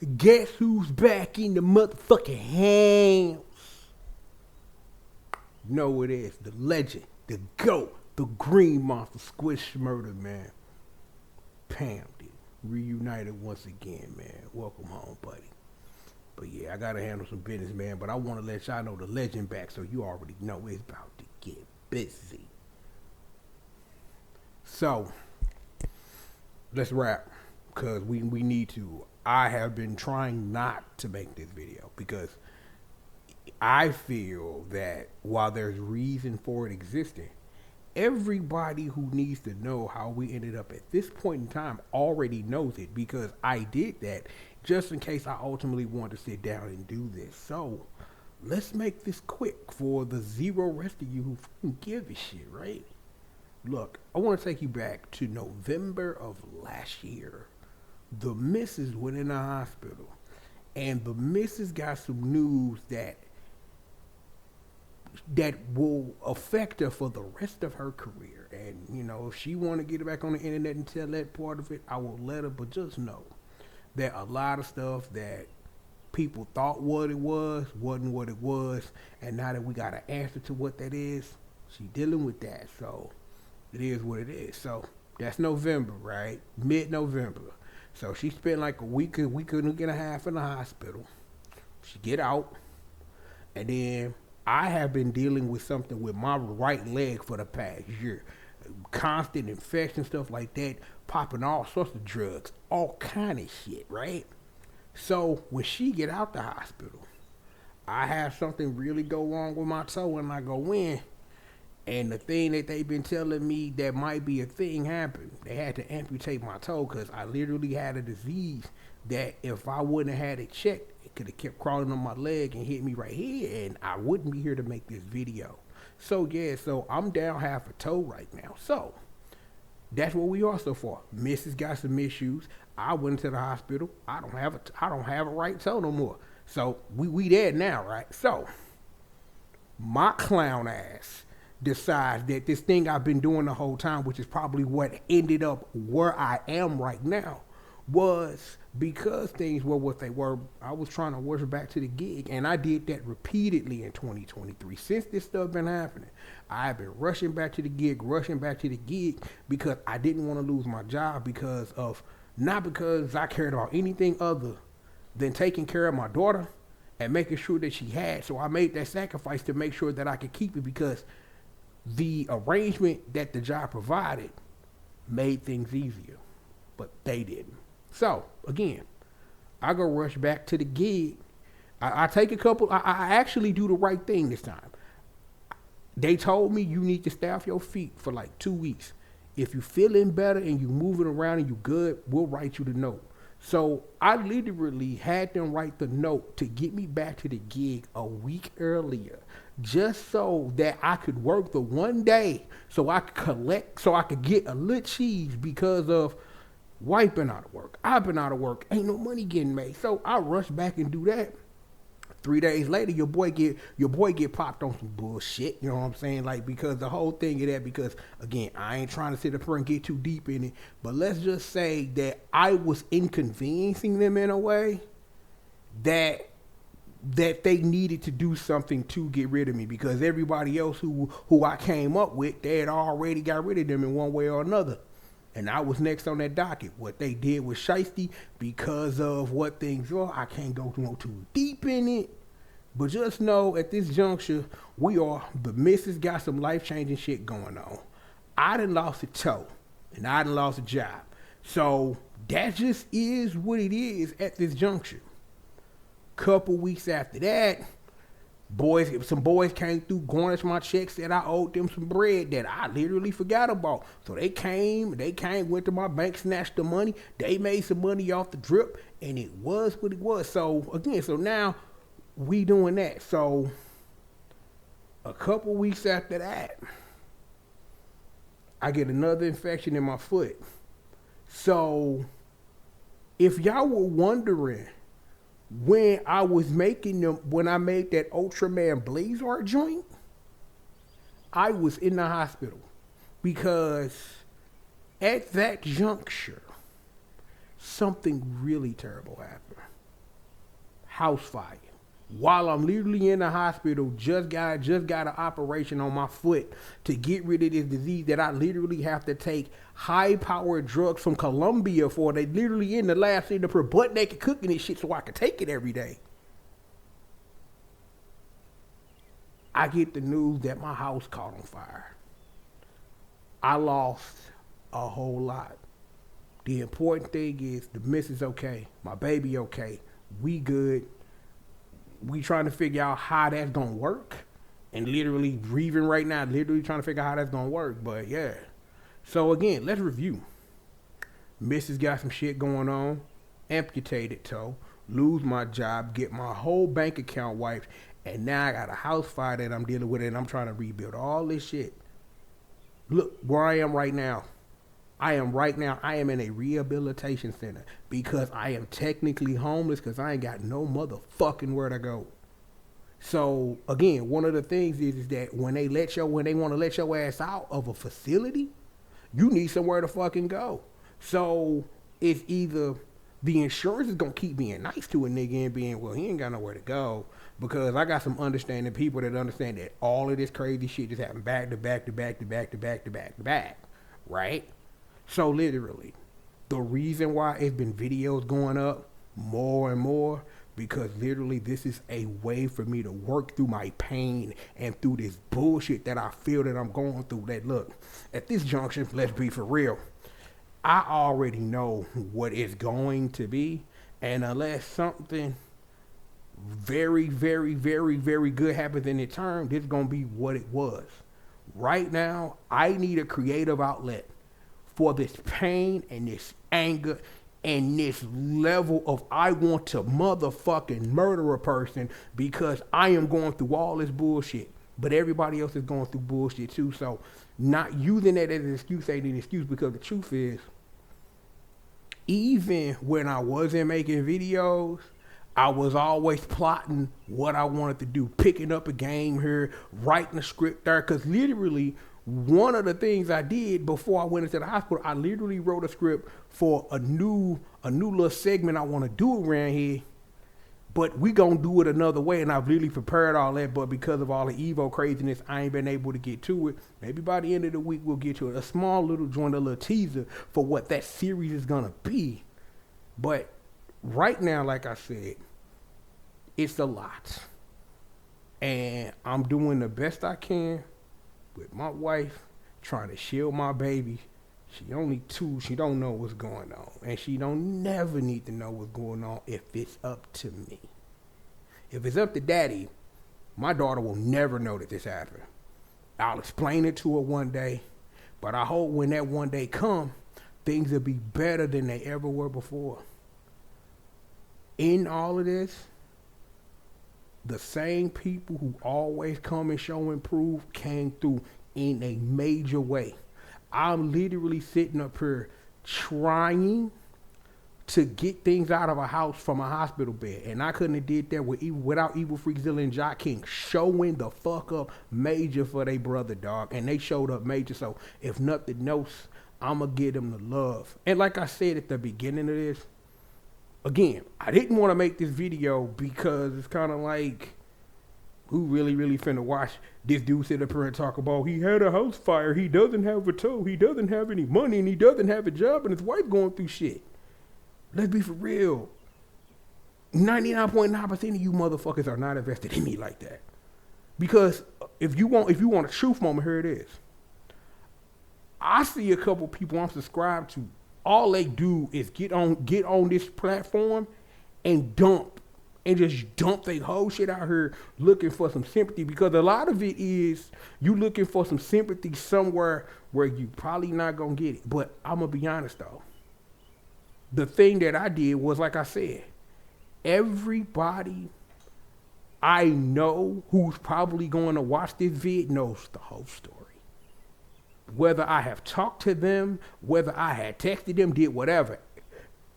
Guess who's back in the motherfucking house? You know who it is. The legend, the GOAT, the green monster, Squish Murder, man. Pam did. Reunited once again, man. Welcome home, buddy. But yeah, I gotta handle some business, man. But I wanna let y'all know the legend back so you already know it's about to get busy. So, let's wrap. Because we need to. I have been trying not to make this video because I feel that while there's reason for it existing, everybody who needs to know how we ended up at this point in time already knows it because I did that just in case I ultimately want to sit down and do this. So let's make this quick for the zero rest of you who give a shit, right? Look, I want to take you back to November of last year. The missus went in the hospital, and the missus got some news that will affect her for the rest of her career. And, you know, if she want to get it back on the internet and tell that part of it, I will let her. But just know that a lot of stuff that people thought what it was wasn't what it was. And now that we got an answer to what that is, she dealing with that. So it is what it is. So that's November, right? Mid-November. So she spent like a week and a half in the hospital. She get out. And then I have been dealing with something with my right leg for the past year. Constant infection, stuff like that. Popping all sorts of drugs. All kind of shit, right? So when she get out the hospital, I have something really go wrong with my toe when I go in. And the thing that they've been telling me that might be a thing happened. They had to amputate my toe because I literally had a disease that if I wouldn't have had it checked, it could have kept crawling on my leg and hit me right here, and I wouldn't be here to make this video. So yeah, so I'm down half a toe right now. So that's what we are so far. Mrs. got some issues. I went to the hospital. I don't have a right toe no more. So we there now, right? So my clown ass decides that this thing I've been doing the whole time, which is probably what ended up where I am right now, was because things were what they were. I was trying to rush back to the gig, and I did that repeatedly in 2023. Since this stuff been happening, I've been rushing back to the gig because I didn't want to lose my job not because I cared about anything other than taking care of my daughter and making sure that she had. So I made that sacrifice to make sure that I could keep it because the arrangement that the job provided made things easier, but they didn't. So again, I go rush back to the gig. I take a couple. I actually do the right thing this time. They told me you need to stay off your feet for like 2 weeks. If you feeling better and you moving around and you good, we'll write you the note. So I literally had them write the note to get me back to the gig a week earlier, just so that I could work the one day so I could get a little cheese because of wife been out of work. I've been out of work. Ain't no money getting made. So I rush back and do that. 3 days later, your boy get popped on some bullshit. You know what I'm saying? Like, because the whole thing of that, because again, I ain't trying to sit up here and get too deep in it, but let's just say that I was inconveniencing them in a way that they needed to do something to get rid of me, because everybody else who I came up with, they had already got rid of them in one way or another. And I was next on that docket. What they did was shiesty because of what things are. I can't go too deep in it. But just know at this juncture, the missus got some life-changing shit going on. I done lost a toe, and I done lost a job. So that just is what it is at this juncture. Couple weeks after that, some boys came through, garnished my check, said I owed them some bread that I literally forgot about. So they came, went to my bank, snatched the money. They made some money off the drip, and it was what it was. So again, so now we doing that. So a couple weeks after that, I get another infection in my foot. So if y'all were wondering, when I made that Ultraman Blaze Art joint, I was in the hospital because at that juncture, something really terrible happened. house fire. While I'm literally in the hospital, just got an operation on my foot to get rid of this disease that I literally have to take high-powered drugs from Colombia for. They literally in the lab sitting up here butt naked cooking this shit so I can take it every day. I get the news that my house caught on fire. I lost a whole lot. The important thing is the missus okay, my baby okay, we good. We trying to figure out how that's gonna work, and literally breathing right now, literally trying to figure out how that's gonna work. But yeah, so again, let's review. Missus got some shit going on, amputated toe, lose my job, get my whole bank account wiped, and now I got a house fire that I'm dealing with, and I'm trying to rebuild all this shit. Look where I am right now. I am in a rehabilitation center because I am technically homeless because I ain't got no motherfucking where to go. So again, one of the things is that when they want to let your ass out of a facility, you need somewhere to fucking go. So it's either the insurance is gonna keep being nice to a nigga and being, well, he ain't got nowhere to go, because I got some understanding people that understand that all of this crazy shit just happened back to back to back to back to back to back to back, right? So literally, the reason why it's been videos going up more and more, because literally this is a way for me to work through my pain and through this bullshit that I feel that I'm going through. That look, at this junction, let's be for real, I already know what it's going to be, and unless something very, very, very, very good happens in the term, this is going to be what it was. Right now, I need a creative outlet for this pain and this anger and this level of I want to motherfucking murder a person because I am going through all this bullshit. But everybody else is going through bullshit too. So not using that as an excuse ain't an excuse, because the truth is, even when I wasn't making videos, I was always plotting what I wanted to do, picking up a game here, writing a script there, because literally one of the things I did before I went into the hospital, I literally wrote a script for a new little segment I want to do around here, but we gonna do it another way, and I've really prepared all that, but because of all the Evo craziness, I ain't been able to get to it. Maybe by the end of the week we'll get to it. A small little joint, a little teaser for what that series is gonna be. But right now, like I said, it's a lot, and I'm doing the best I can with my wife, trying to shield my baby. She only 2, she don't know what's going on, and she don't never need to know what's going on if it's up to me. If it's up to daddy, my daughter will never know that this happened. I'll explain it to her one day, but I hope when that one day come, things will be better than they ever were before. In all of this, the same people who always come and show and prove came through in a major way. I'm literally sitting up here trying to get things out of a house from a hospital bed, and I couldn't have did that without Evil Freakzilla and Jock King showing the fuck up major for their brother, dog, and they showed up major. So if nothing else, I'ma give them the love. And like I said at the beginning of this, again, I didn't want to make this video because it's kind of like, who really finna watch this dude sit up here and talk about he had a house fire, he doesn't have a toe, he doesn't have any money, and he doesn't have a job, and his wife going through shit. Let's be for real. 99.9% of you motherfuckers are not invested in me like that. Because if you want a truth moment, here it is. I see a couple people I'm subscribed to. All they do is get on this platform and just dump their whole shit out here looking for some sympathy, because a lot of it is you looking for some sympathy somewhere where you probably not gonna get it. But I'm gonna be honest though, the thing that I did was, like I said, everybody I know who's probably going to watch this vid knows the whole story. Whether I have talked to them, whether I had texted them, did whatever.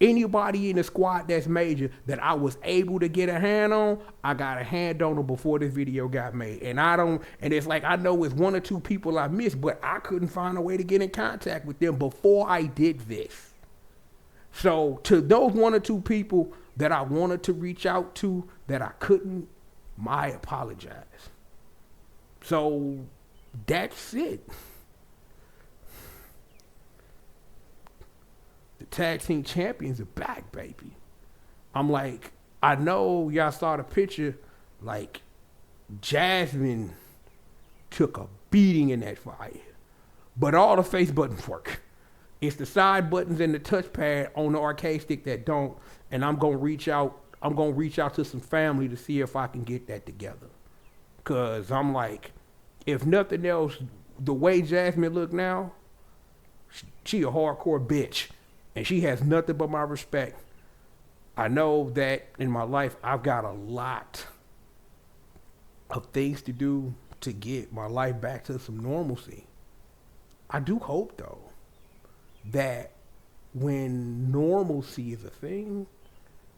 Anybody in the squad that's major that I was able to get a hand on, I got a hand on them before this video got made. And it's like, I know it's 1 or 2 people I missed, but I couldn't find a way to get in contact with them before I did this. So to those 1 or 2 people, that I wanted to reach out to that I couldn't, I apologize. So that's it. The tag team champions are back, baby. I'm like, I know y'all saw the picture, like Jasmine took a beating in that fight. But all the face buttons work. It's the side buttons and the touchpad on the arcade stick that don't. And I'm gonna reach out. I'm gonna reach out to some family to see if I can get that together. Cause I'm like, if nothing else, the way Jasmine look now, she a hardcore bitch, and she has nothing but my respect. I know that in my life I've got a lot of things to do to get my life back to some normalcy. I do hope though that when normalcy is a thing,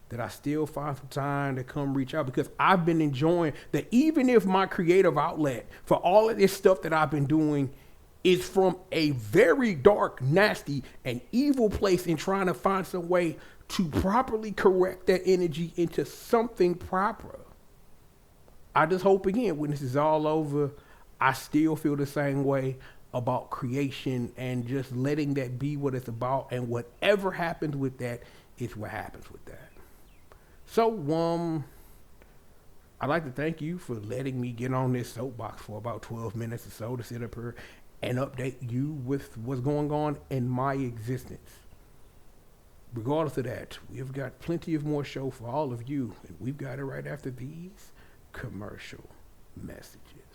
that I still find some time to come reach out, because I've been enjoying that. Even if my creative outlet for all of this stuff that I've been doing is from a very dark, nasty, and evil place, in trying to find some way to properly correct that energy into something proper. I just hope again, when this is all over, I still feel the same way about creation and just letting that be what it's about, and whatever happens with that is what happens with that. So, I'd like to thank you for letting me get on this soapbox for about 12 minutes or so to sit up here and update you with what's going on in my existence. Regardless of that, we've got plenty of more show for all of you, and we've got it right after these commercial messages.